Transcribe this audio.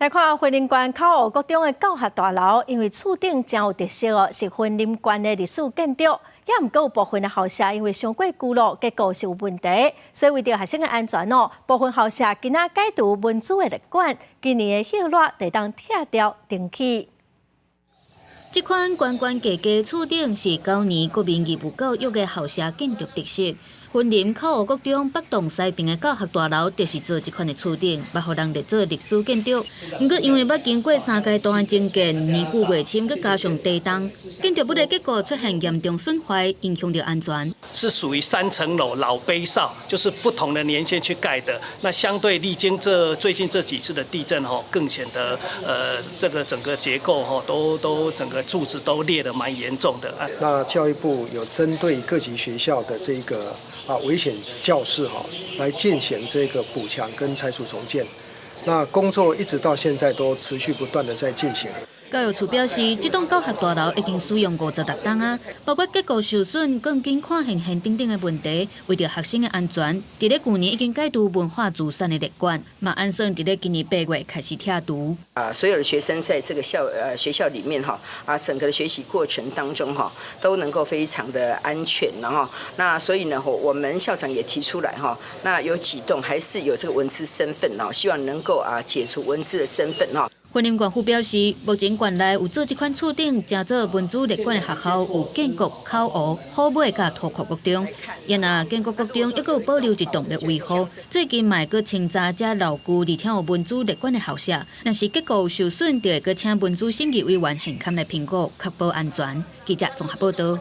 来看云林县考湖国中的教学大楼，因为厝顶真有特色哦，是云林县的历史建筑。也毋过有部分的校舍因为伤过旧了，结构是有问题，所以为着学生的安全哦，部分校舍今仔改读文字的历馆，今年的hiệu率得当拆掉停起。这款悬悬低低厝顶是9年国民义务教育的校舍建筑特色。云林考湖国中北栋西边的教学大楼，就是做这款的厝顶，捌互人列做历史建筑。不过因为要经过3阶段的增建，年久月深，佮加上地动，建筑物的结构出现严重损坏，影响到安全。是属于3层楼老碑少，就是不同的年限去盖的。那相对历经最近这几次的地震更显得这个整个结构都整个柱子都裂得蛮严重的。那教育部有针对各级学校的这个危险教室来进行这个补强跟拆除重建。那工作一直到现在都持续不断的在进行。教育处表示，这栋教学大楼已经使用56冬啊，包括结构受损、更经看现等等的问题。为着学生的安全，伫咧去年已经改读文化资产的历馆，嘛按算伫咧今年8月开始拆除。所有的学生在这个学校里面整个的学习过程当中都能够非常的安全，然后那所以呢，我们校长也提出来那有几栋还是有这个文资身份希望能够解除文资的身份云林县府表示，目前县内有做这款厝顶，正做文资历馆的学校有建国、考湖、好尾甲土库国中。因建国国中抑阁有保留一栋的维护，最近嘛阁清查这老旧而且有文资历馆的校舍，若是结构受损，就会阁请文资审议委员现勘来评估，确保安全。记者综合报道。